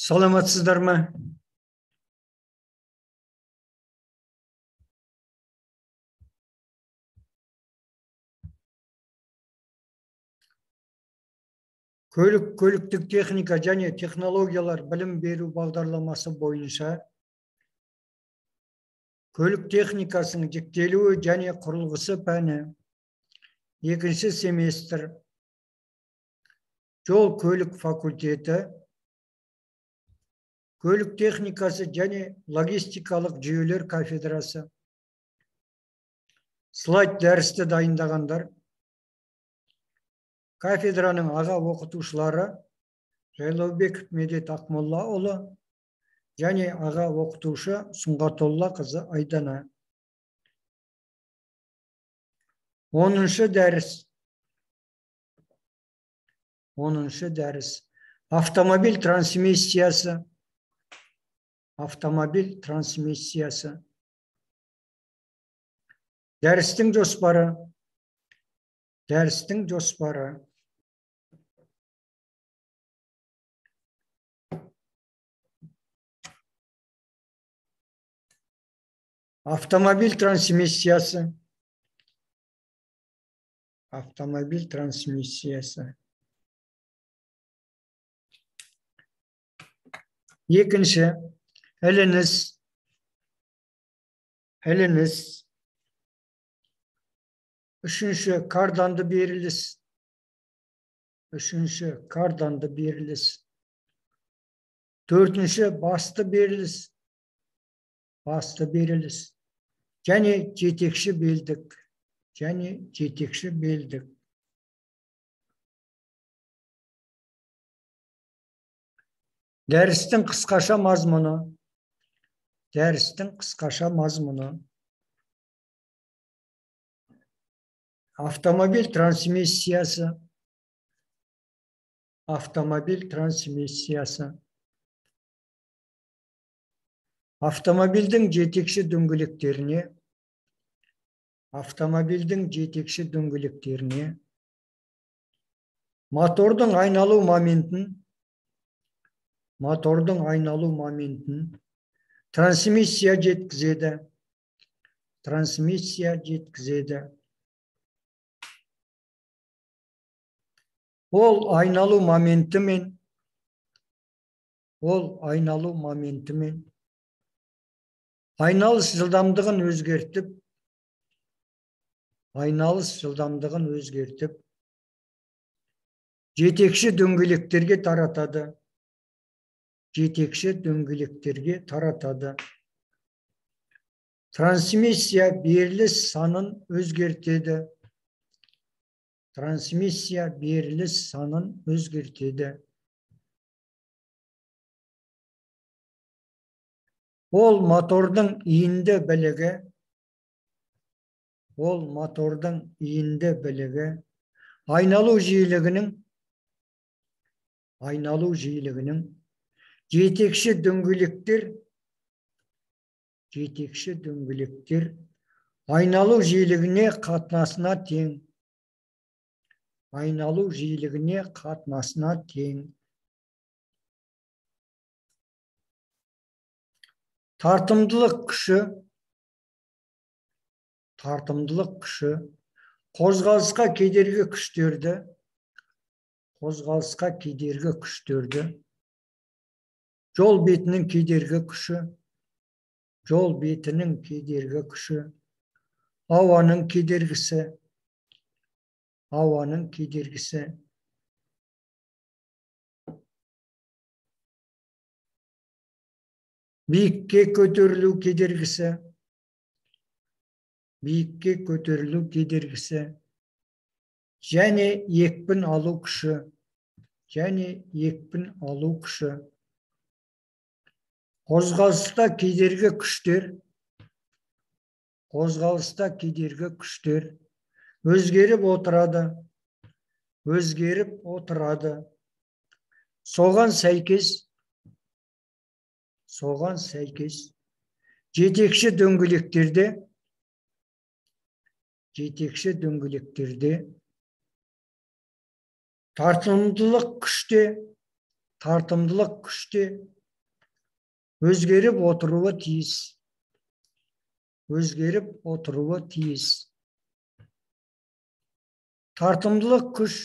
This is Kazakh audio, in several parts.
Саламатсыздар ма? Көліктік техника және технологиялар білім беру бағдарламасы бойынша көлік техникасының жіктелуі және құрылғысы пәні 2-ші семестр жол көлік факультеті көлік техникасы және логистикалық жүйелер кафедрасы. Слайд дәрісті дайындағандар кафедраның аға оқытушылары Жайлаубеков Медет Ақмоллаұлы және аға оқытушы Сұңғатолла қызы Айдана. 10-шы дәріс. Автомобиль трансмиссиясы. Дәрістің жоспары. Автомобиль трансмиссиясы. Екінші, ілініс. Үшінші, карданды беріліс. Төртінші, басты беріліс. Және жетекші белдік. Дәрістің қысқаша мазмұны. Автомобиль трансмиссиясы. Автомобильдің жетекші дөңгелектеріне. Мотордың айналу моментін. Трансмиссия жеткізеді. Ол айналу моментімен айналыс жылдамдығын өзгертіп жетекші дөңгелектерге таратады. Трансмиссия беріліс санын өзгертеді. Ол мотордың иінді білігі. Айналу жиілігінің жетекші дөңгелектер айналу жиілігіне қатынасына тең. Тартымдылық күші қозғалысқа кедергі күштерді жол бетінің кедергі күші ауаның кедергісі биікке көтерілу кедергісі және екпін алу күші. Қозғалыста кедергі күштер өзгеріп отырады. Соған сәйкес жетекші дөңгелектерде тартымдылық күште тартымдылық күште өзгеріп отыруы тиіс. Өзгеріп отыруы тиіс. Тартымдылық күш.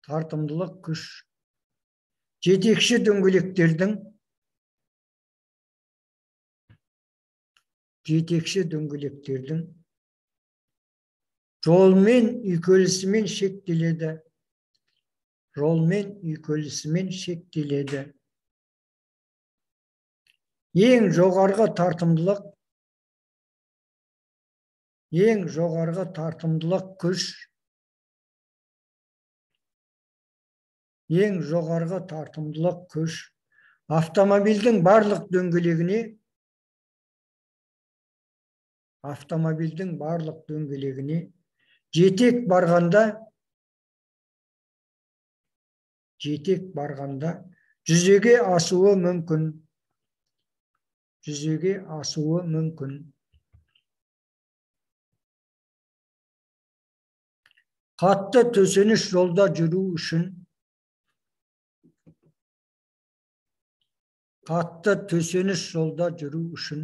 Тартымдылық күш. Жетекші дөңгелектердің жолмен үйкелісімен шектеледі. Жолмен үйкелісімен шектеледі. Ең жоғарғы тартымдылық күш. Ең жоғарғы тартымдылық күш автомобильдің барлық дөңгелегіне жетек барғанда жүзеге асуы мүмкін. Қатты төсеніш жолда жүру үшін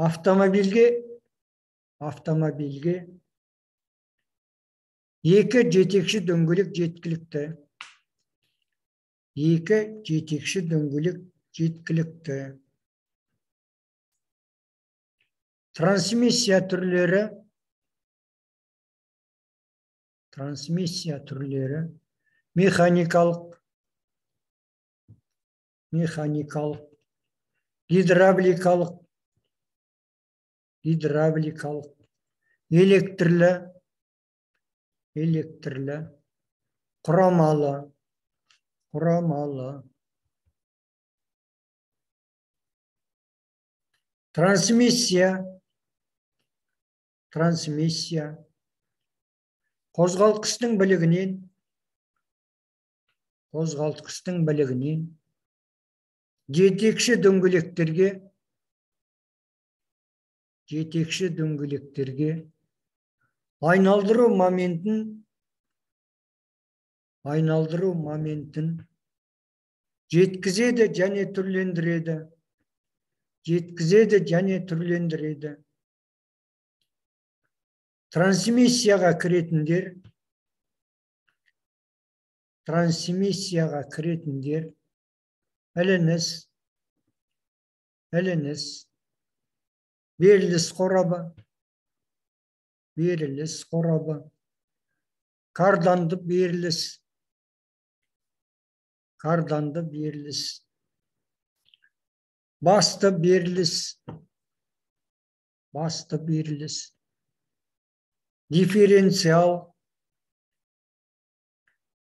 автомобильге екі жетекші дөңгелек жеткілікті. Трансмиссия түрлері механикалық, гидравликалық, электрлі, құрамалы. Трансмиссия қозғалтқыштың білігінен жетекші дөңгелектерге айналдыру моментін жеткізеді және түрлендіреді. Трансмиссияға кіретіндер ілініс, беріліс қорабы, карданды беріліс, басты беріліс,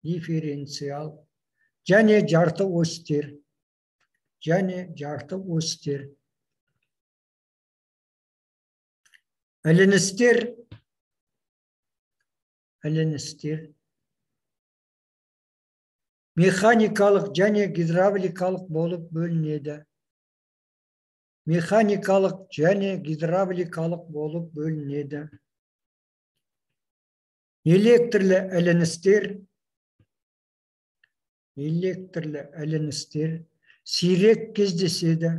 дифференциал және жарты осьтер. Іліністер механикалық және гидравликалық болып бөлінеді. Электрлі іліністер сирек кездеседі.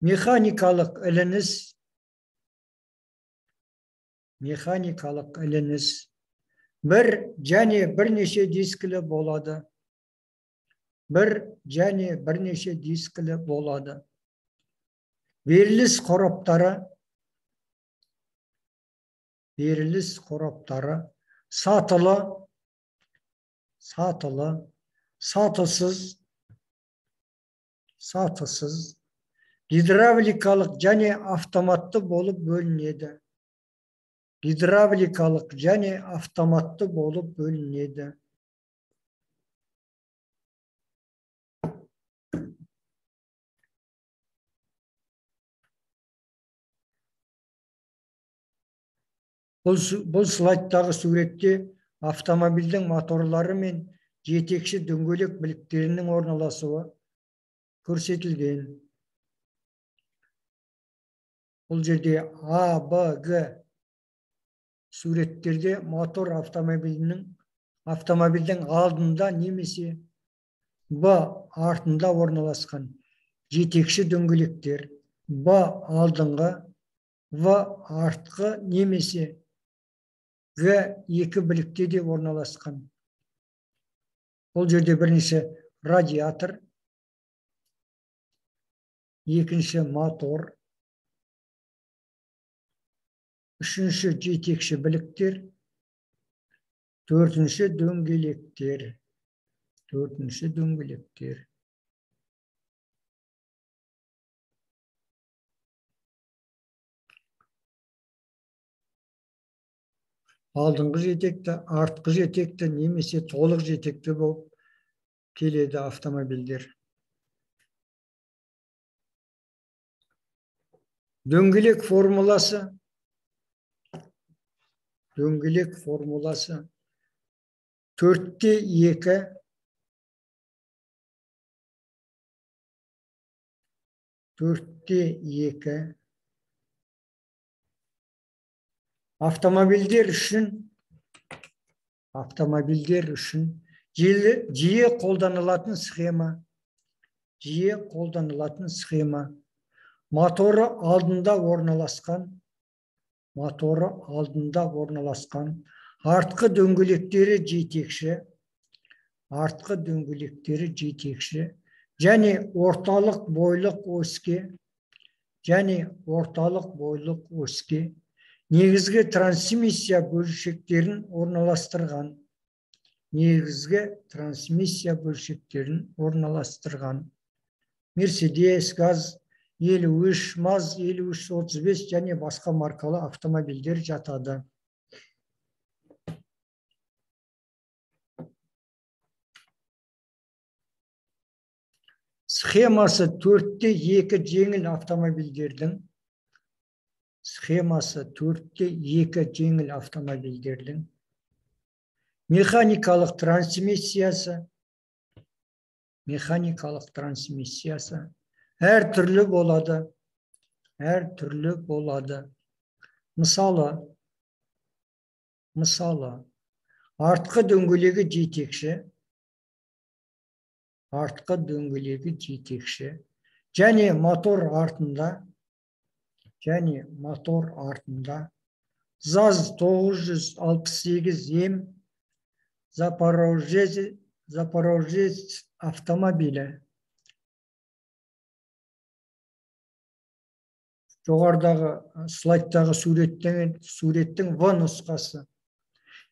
Механикалық ілініс бір және бірнеше дискілі болады. Беріліс қораптары сатылы, сатысыз, гидравликалық және автоматты болып бөлінеді. Бұл слайдтағы суретте автомобильдің моторлары мен жетекші дөңгелек біліктерінің орналасуы көрсетілген. Бұл жерде А, Б, Г Суреттерде мотор автомобилдің алдында немесе Б артында орналасқан жетекші дөңгелектер, Б алдыңғы, В артқы немесе Г екі білікте де орналасқан. Бұл жерде бірінші радиатор, екінші мотор, үшінші жетекші біліктер, төртінші дөңгелектер. Алдыңғы жетекті, артқы жетекті немесе толық жетекті болып келеді автомобильдер. Дөңгелек формуласы. Дөңгелек формуласы 4-те 2 4-те 2 автомобильдер үшін жиі қолданылатын схема. Моторы алдында орналасқан, артқы дөңгелектері жетекші, және орталық бойлық оське негізгі трансмиссия бөлшектерін орналастырған. Мерседес, ГАЗ 53, МАЗ 5335 және басқа маркалы автомобильдер жатады. Схемасы 4-те 2 жеңіл автомобильдердің механикалық трансмиссиясы әр түрлі болады. Мысалы, артқы дөңгелегі жетекші, және мотор артында ЗАЗ 968М Запорожец автомобилі. Жоғарыдағы слайдтағы суреттің В нұсқасы.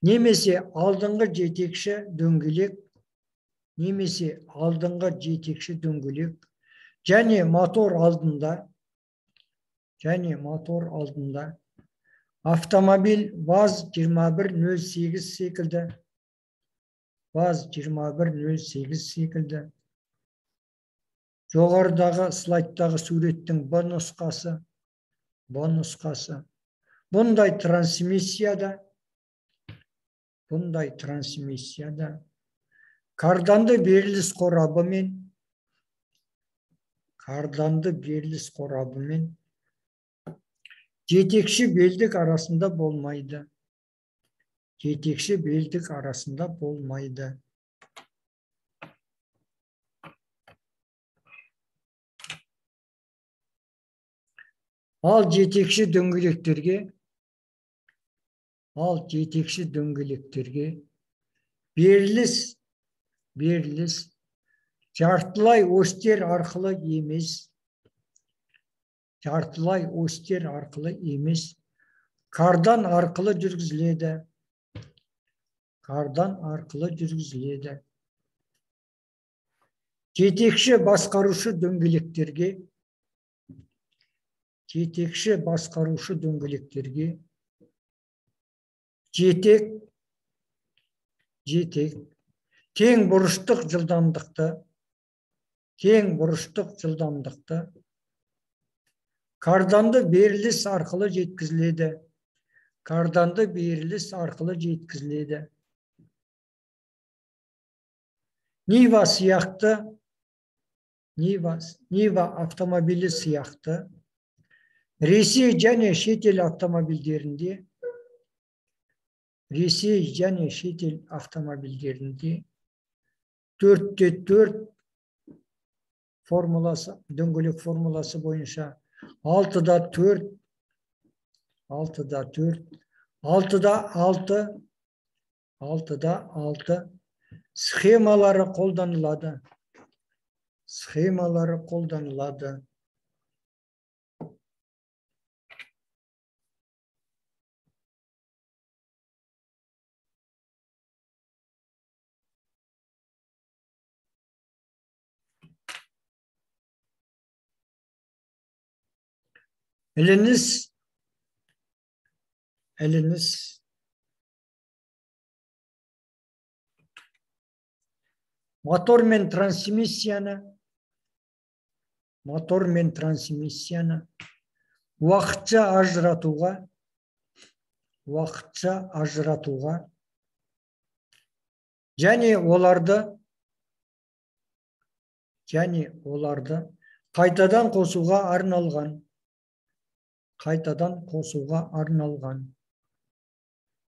Немесе алдыңғы жетекші дөңгелек, және мотор алдында автомобиль ВАЗ-2108 секілді. Жоғарыдағы слайдтағы суреттің Б нұсқасы. Бұндай трансмиссияда карданды беріліс қорабымен жетекші белдік арасында болмайды. Ал жетекші дөңгелектерге беріліс жартылай осьтер арқылы емес, кардан арқылы жүргізіледі. Жетекші басқарушы дөңгелектерге жетек тең бұрыштық жылдамдықты карданды беріліс арқылы жеткізіледі. Нива автомобилі сияқты Ресей және шетел автомобильдерінде Rесей және шетел автомобильдерінде 4-4 формуласы, дөңгелек формуласы бойынша 6-4, 6-4, 6-6, 6-6 схемалары қолданылады. Схемалары қолданылады. Eliniz motor мен трансмиссияны уақытша ажыратуға және оларды қайтадан қосуға арналған.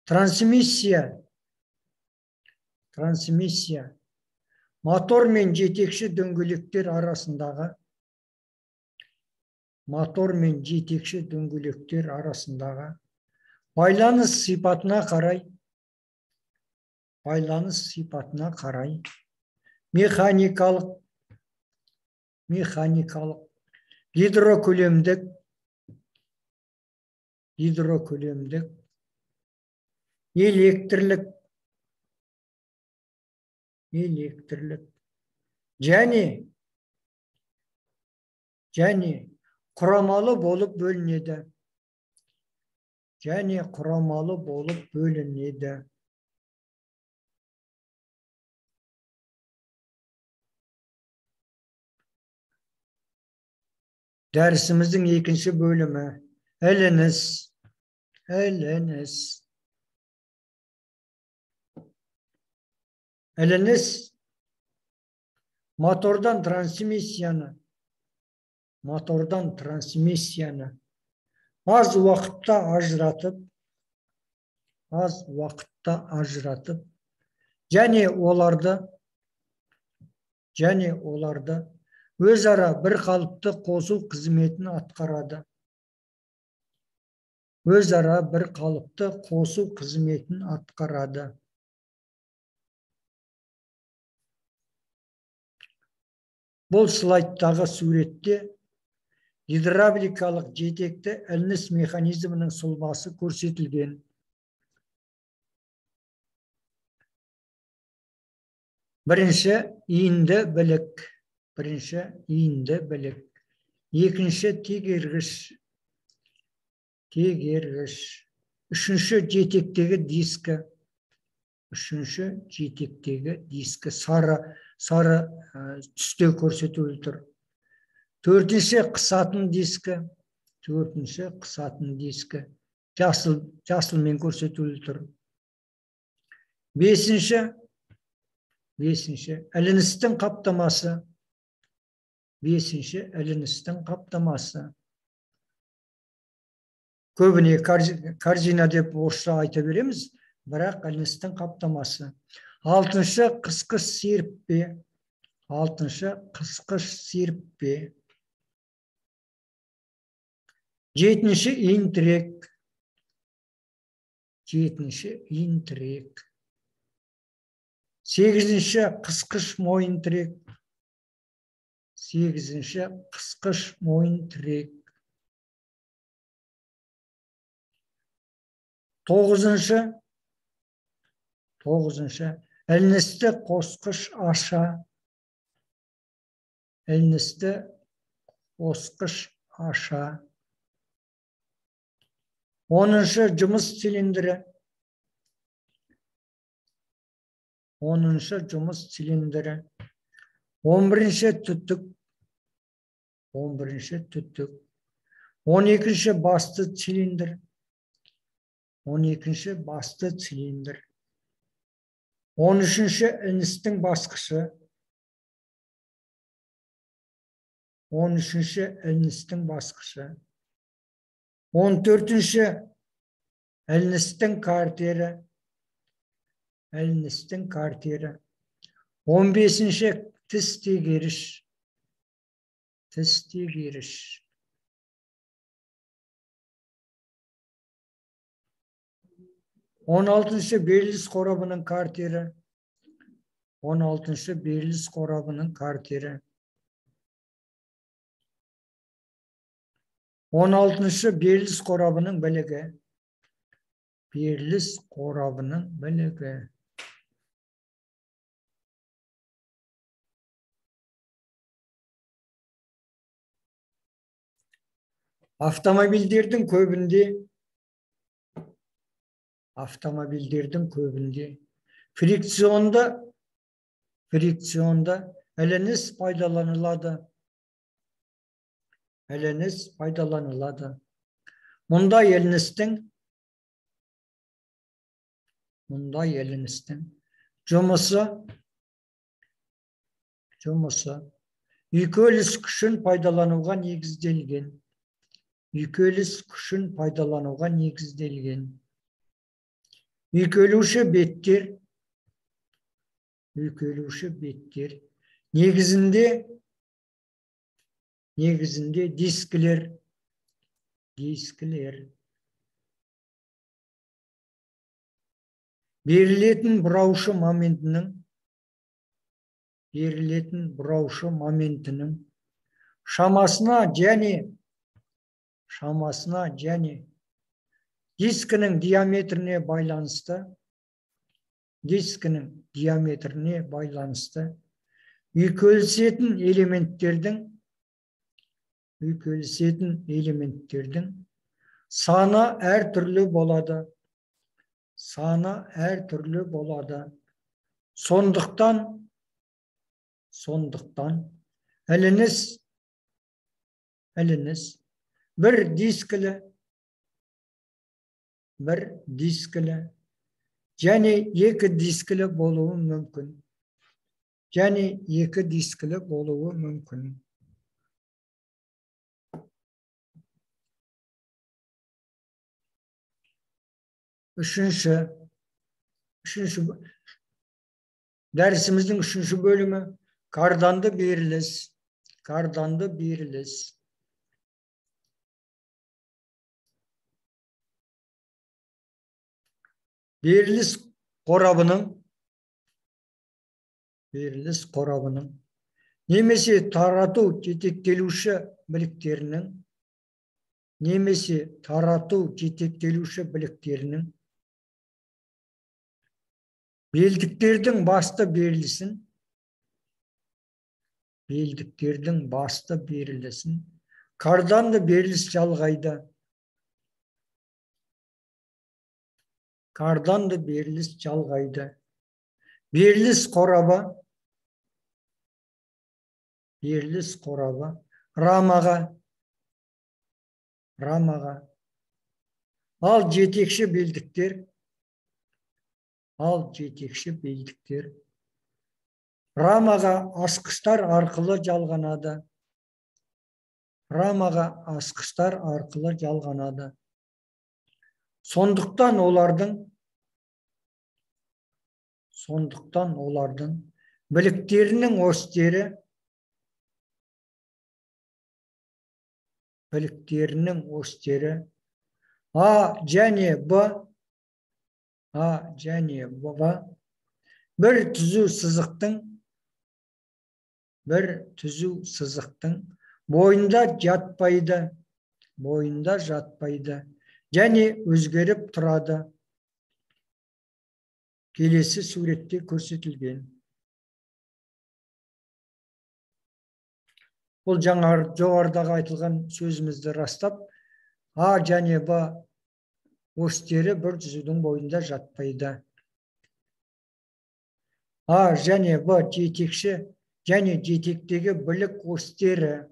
Трансмиссия мотор мен жетекші дөңгелектер арасындағы байланыс сипатына қарай механикалық, гидрокөлемдік, электрлік және құрамалы болып бөлінеді. Дәрісіміздің екінші бөлімі ілініс мотордан трансмиссияны аз уақытта ажыратып және оларды өзара бір қалыпты қосу қызметін атқарады. Бұл слайдтағы суретте гидравликалық жетекті ілініс механизмінің сұлбасы көрсетілген. Бірінші иінді білік, екінші тегергіш, үшінші жетектегі дискі, сары түсте көрсетіліп тұр. Төртінші қысатын дискі, жасылмен көрсетіліп тұр. Бесінші іліністің қаптамасы. Көбіне корзина деп орысша айта береміз, бірақ іліністің қаптамасы. Алтыншы қысқыш серіппе. Жетінші иін тірек. Сегізінші қысқыш мойын тірек. Тоғызыншы іліністі қосқыш аша. Оныншы жұмыс цилиндрі. 11-ші түтік. 12-ші басты цилиндр. 13-ші іліністің басқышы. 14-ші іліністің картері. Elnis'tin karteri. 15. Tisti giriş. Tisti giriş. 16. Berlis korabının karteri. 16. Berlis korabının karteri. 16. Berlis korabının belege. Berlis korabının belege. Avtomobillerдің көбінде фрикционда Эленіс пайдаланылады. Мұнда Эленістің жұмысы үйкеліс күшін пайдалануға негізделген. Үйкелуші беттер негізінде дискілер. Берілетін бұраушы моментінің шамасына және дискінің диаметріне байланысты үйкелісетін элементтердің саны әртүрлі болады. Сондықтан Эленіс бір дискілі және екі дискілі болуы мүмкін. Дәрісіміздің 3-ші бөлімі карданды беріліс. Беріліс қорабының немесе тарату жетектелуші біліктерінің белдіктердің басты берілісін карданды беріліс жалғайды. Беріліс қорабы рамаға, ал жетекші белдіктер рамаға асқыштар арқылы жалғанады. Сондықтан олардың біліктерінің остері А және Б бір түзу сызықтың бойында жатпайды және өзгеріп тұрады. Келесі суретте көрсетілген. Бұл жоғарыдағы айтылған сөзімізді растап, А және Б остері бір түзудің бойында жатпайды. А және Б жетекші және жетектегі білік остері.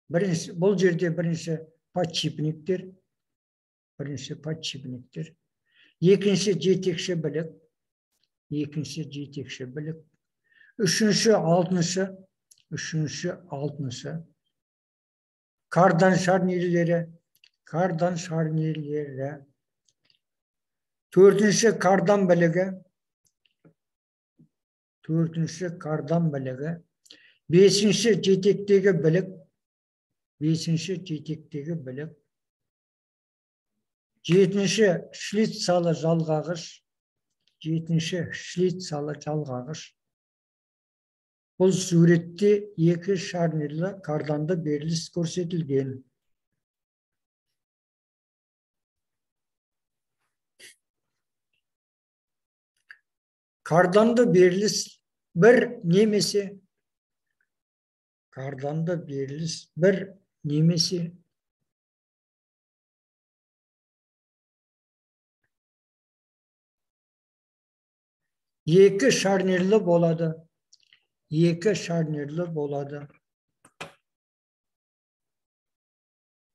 Бұл жерде бірінші подшипниктер, екінші жетекші білік, үшінші алтыншы кардан шарнирлері, Төртінші кардан білігі. Төртінші кардан білігі. Бесінші жетектегі білік. Бесінші жетектегі білік. Жетінші шлицалы жалғағыш. Жетінші шлицалы жалғағыш. Бұл суретте екі шарнирлі карданды беріліс көрсетілген. Карданды беріліс бір немесе карданды беріліс бір немесе екі шарнирлі болады. Екі шарнирлі болады.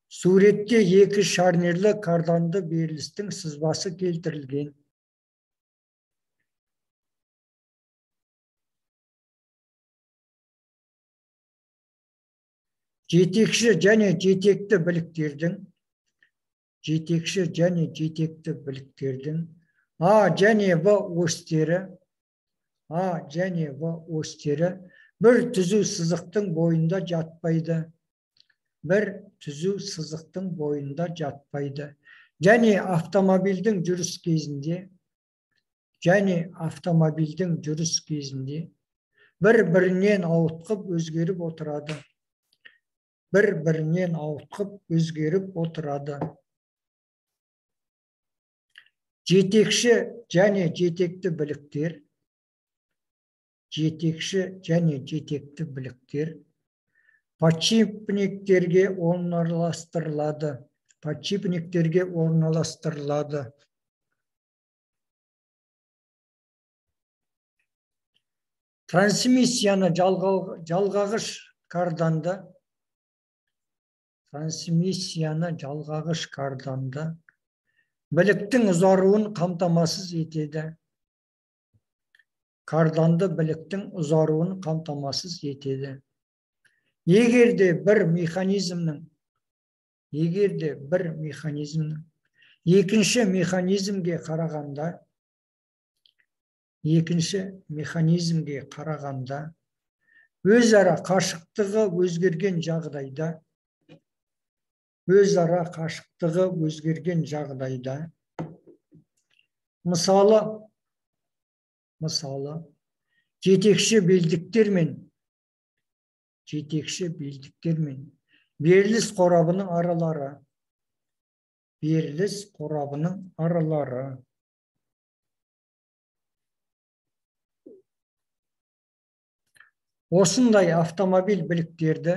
Суретте екі шарнирлі карданды берілістің сызбасы келтірілген. Жетекші және жетекті біліктердің А және В осьтері бір түзу сызықтың бойында жатпайды. Бір түзу сызықтың бойында жатпайды. Және автомобильдің жүріс кезінде бір-бірінен ауытқып өзгеріп отырады. Bir-birinden ауытқып өзгеріп отырады. Жетекші және жетекті біліктер подшипниктерге орналастырылады. Трансмиссияны жалғағыш карданда біліктің ұзаруын қамтамасыз етеді. Карданды біліктің ұзаруын қамтамасыз етеді. Егерде бір механизмнің екінші механизмге қарағанда өзара қашықтығы өзгерген жағдайда мысалы жетекші белдіктер мен беріліс қорабының аралары осындай автомобиль біліктерді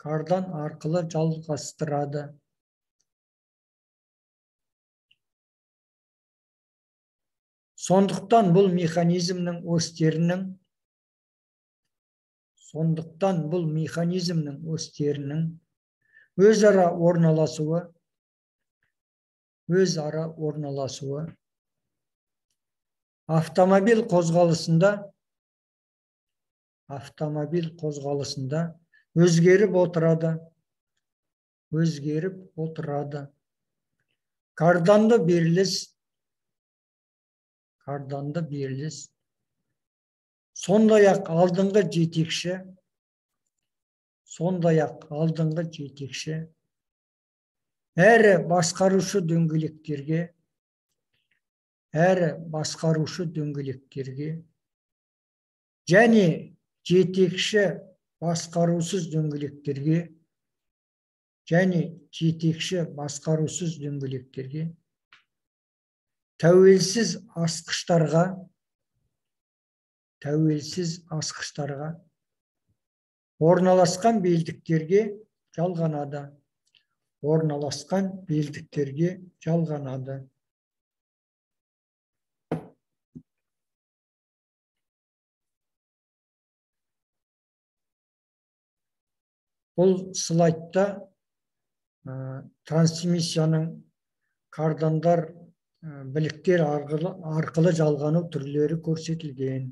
кардан арқылы жалғастырады. Сондықтан бұл механизмнің осьтерінің өзара орналасуы автомобиль қозғалысында өзгеріп отырады. Карданды беріліс сондай-ақ алдыңғы жетекші әрі басқарушы дөңгелектерге және жетекші басқарусыз дөңгелектерге тәуелсіз асқыштарға орналасқан белдіктерге жалғанады. Бұл слайдта трансмиссияның кардандар біліктер арқылы жалғану түрлері көрсетілген.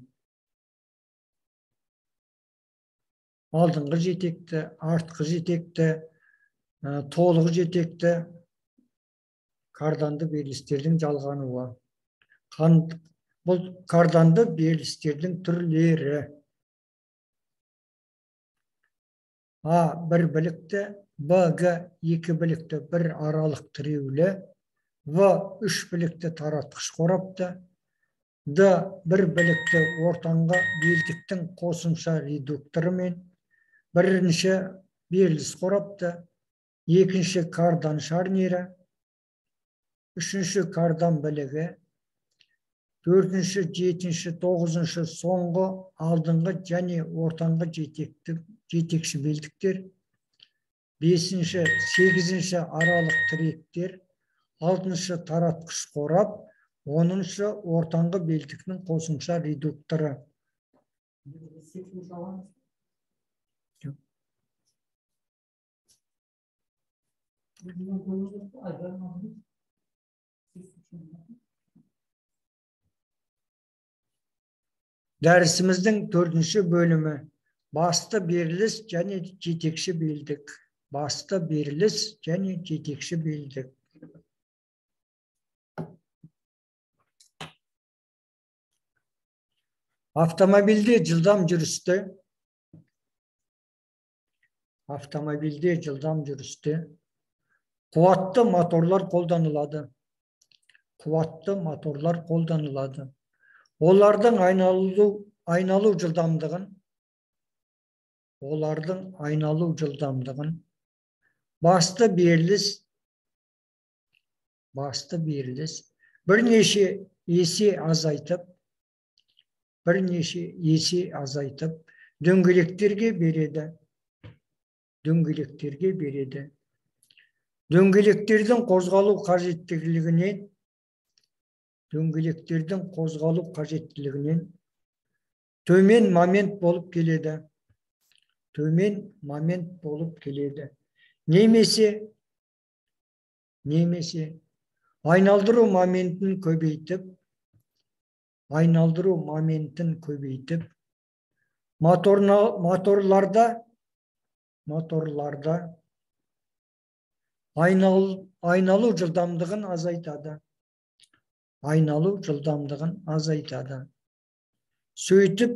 алдыңғы жетекті, артқы жетекті, толық жетекті карданды берілістердің жалғануы. Бұл карданды берілістердің түрлері. А бір білікті, Б, Г екі білікті бір аралық тіреулі, В үш білікті таратқыш қорапты, Д бір білікті ортаңғы белдіктің қосымша редукторымен, бірінші беріліс қорапты, екінші кардан шарнирі, үшінші кардан білігі, төртінші, жетінші, тоғызыншы соңғы алдыңғы және ортаңғы жетекші белдіктер, бесінші, сегізінші аралық тіректер, алтыншы таратқыш қорап, оныншы ортаңғы белдіктің қосымша редукторы. Дәрісіміздің 4-ші бөлімі. Басты беріліс және жетекші белдік. Басты беріліс және жетекші белдік. Автомобилде жылдам жүрісті. Қуатты моторлар қолданылады. Олардың айналу жылдамдығын басты беріліс бірнеше есе азайтып дөңгелектерге береді. Дөңгелектердің қозғалу қажеттілігінен төмен момент болып келеді. Немесе айналдыру моментін көбейтіп, моторларда айналу жылдамдығын азайтады. Сөйтіп,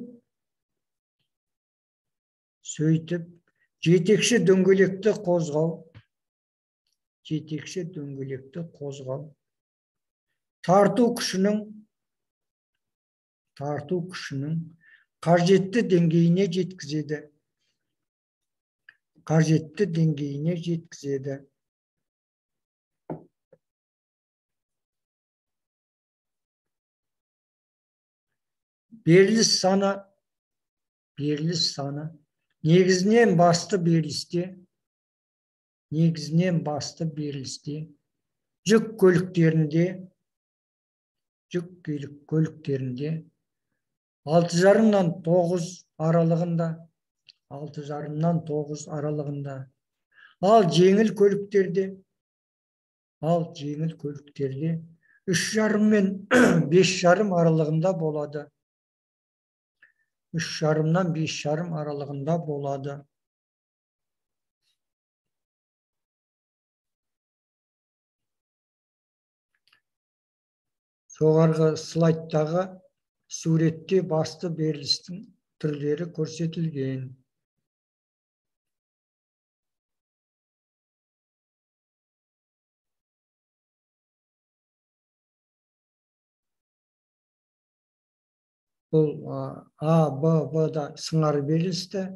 жетекші дөңгелекті қозғау тарту күшінің қажетті деңгейіне жеткізеді. Беріліс саны негізінен басты берілісте жүк көліктерінде 6,5-9 аралығында, ал жеңіл көліктерде 3,5 мен 5,5 аралығында болады. Жоғарғы слайдтағы суретте басты берілістің түрлері көрсетілген. Бұл А, Б да сыңар берілісті,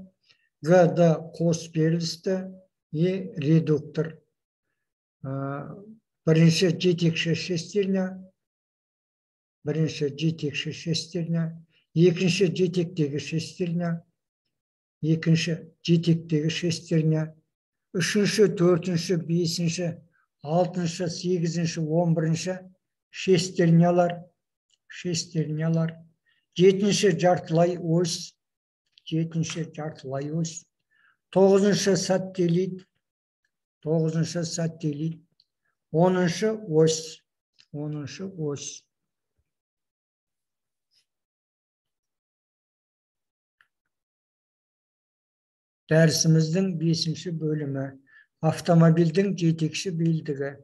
Г да қос берілісті, Е редуктор. Бірінші жетекші шестерня, екінші жетектегі шестерня, үшінші, төртінші, бесінші, алтыншы, сегізінші, 11-ші шестернялар, жетінші жартылай ось, тоғызыншы сателлит, 10-шы ось. Dersimizдің 5-ші бөлімі. Автомобильдің жетекші белдігі.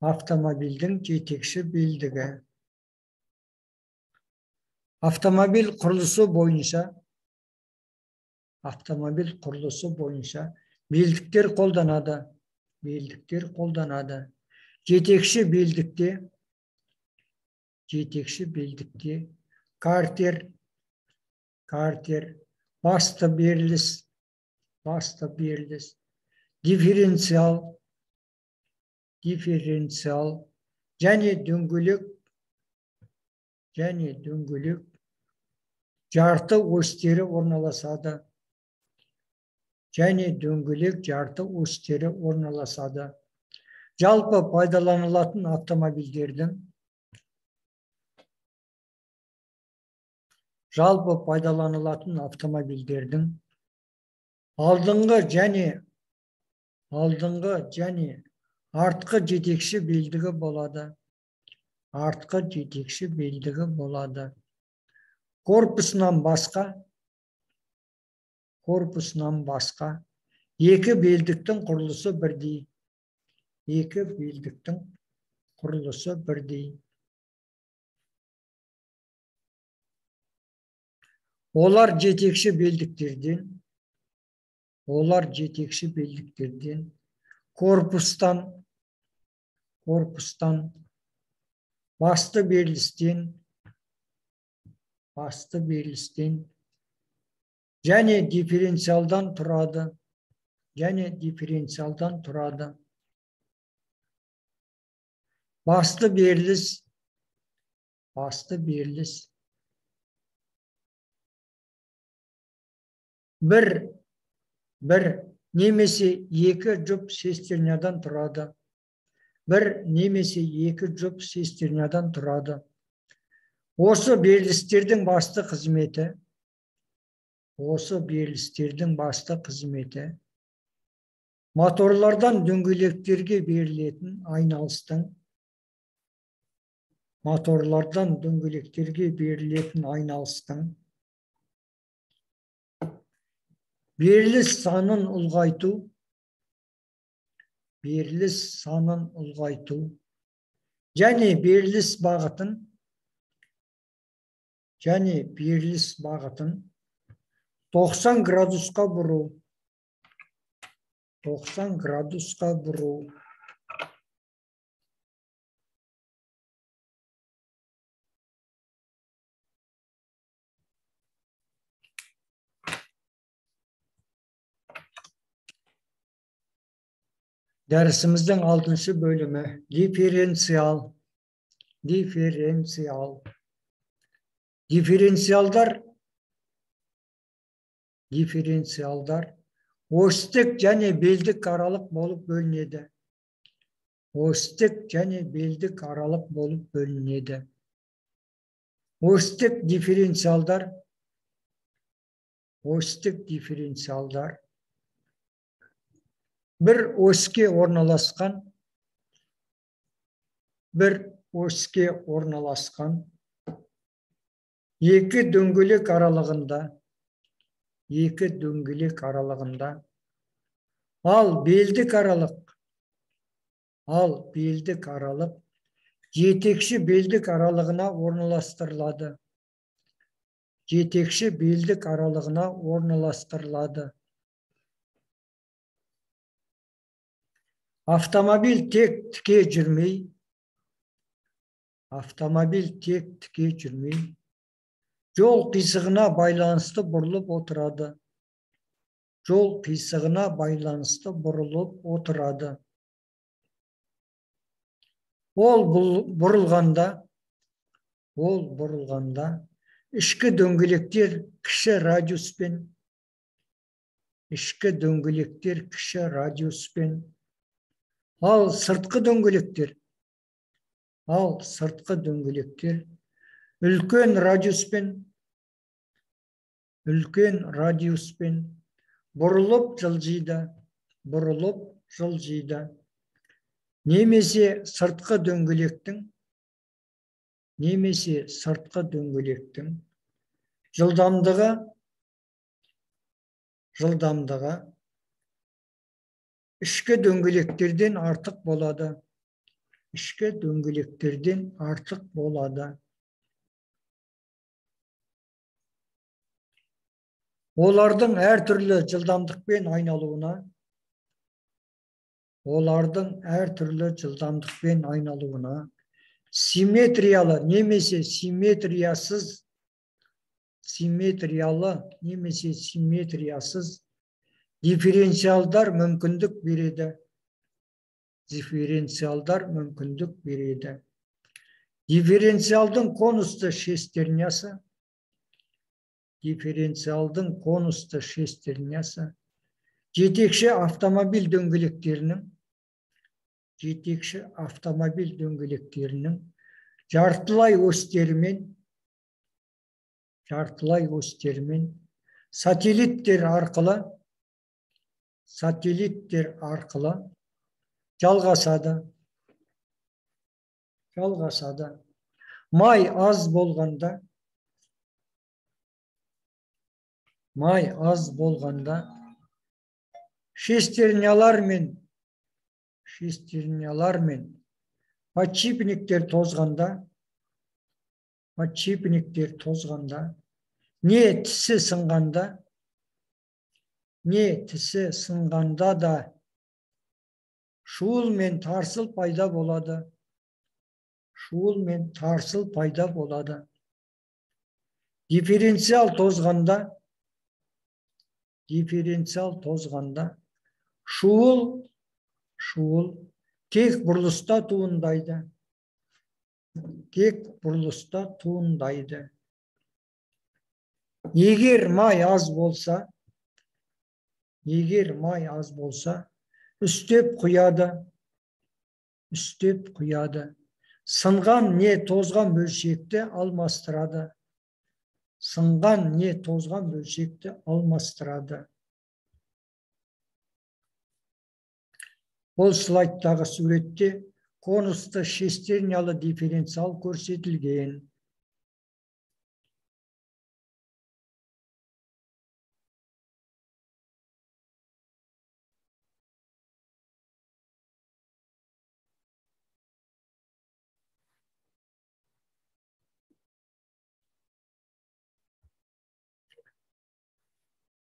Автомобильдің жетекші белдігі. Автомобиль құрылысы бойынша белдіктер қолданады. Жетекші белдікте картер, басты беріліс, дифференциал, және дөңгелек жарты осьтері орналасады. Жалпы пайдаланылатын автомобильдердің алдыңғы және артқы жетекші белдігі болады. Корпусынан басқа екі белдіктің құрылысы бірдей. Олар жетекші белдіктерден корпустан, басты берілістен және дифференциалдан тұрады. Басты беріліс бір немесе екі жұп шестернядан тұрады. Осы берілістердің басты қызметі моторлардан дөңгелектерге берілетін айналыстың беріліс санын ұлғайту және беріліс бағытын 90 градусқа бұру. Дәрісіміздің 6-шы бөлімі. Дифференциалдар осьтік және белдік аралық болып бөлінеді. Осьтік дифференциалдар бір оське орналасқан екі дөңгелек аралығында, ал белдік аралық жетекші белдік аралығына орналастырылады. Автомобиль тек тіке жүрмей, жол қисығына байланысты бұрылып отырады. Ол бұрылғанда ішкі дөңгелектер кіші радиуспен, ал сыртқы дөңгелектер үлкен радиуспен бұрылып жылжиды. Немесе сыртқы дөңгелектің жылдамдығы жылдамдығы ішкі дөңгелектерден артық болады. ішкі дөңгелектерден артық болады. Олардың әртүрлі жылдамдықпен айналуына симметриялы немесе симметриясыз дифференциалдар мүмкіндік береді. Дифференциалдың конусты шестернясы жетекші автомобиль дөңгелектерінің жартылай осьтерімен сателлиттер арқылы жалғасады. Май аз болғанда шестернялар мен подшипниктер тозғанда, не тісі сынғанда да шуыл мен тарсыл пайда болады. Дифференциал тозғанда шуыл тек бұрылыста туындайды. Егер май аз болса, үстеп құяды. Сынған не тозған бөлшекті алмастырады. Бұл слайдтағы суретте конусты шестернялы дифференциал көрсетілген.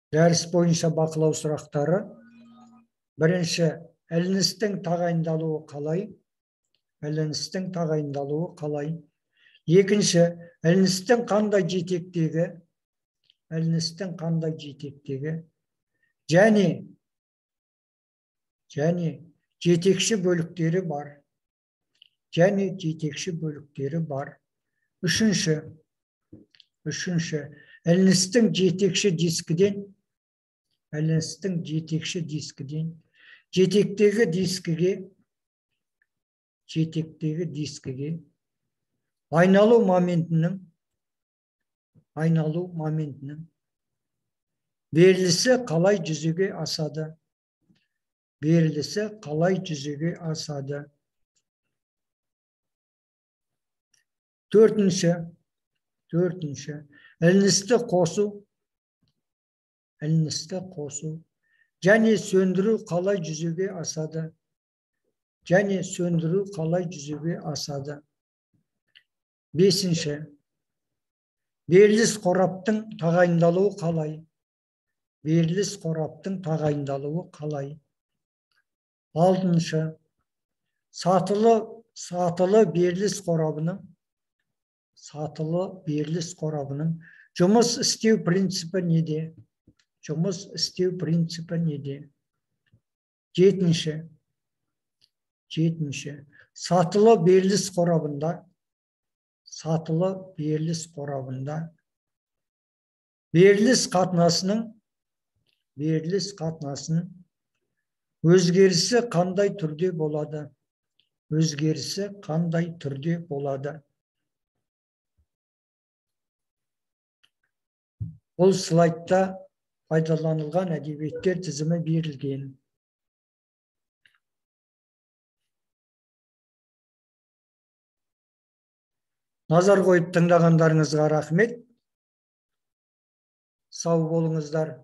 Дәріс бойынша бақылау сұрақтары. Бірінші, іліністің тағайындалуы қалай? Екінші, іліністің қандай жетектегі және жетекші бөліктері бар. Үшінші, іліністің жетекші дискіден жетектегі дискіге айналу моментінің берілісі қалай жүзеге асады? Төртінші, іліністі қосу және сөндіру қалай жүзеге асады? Бесінші, беріліс қораптың тағайындалуы қалай? Алтыншы, сатылы беріліс қорабының жұмыс істеу принципі неде? Жетінші, сатылы беріліс қорабында беріліс қатынасының өзгерісі қандай түрде болады? Бұл слайдта пайдаланылған әдебиеттер тізімі берілген. Назар қойып тыңдағандарыңызға рахмет. Сау болыңыздар.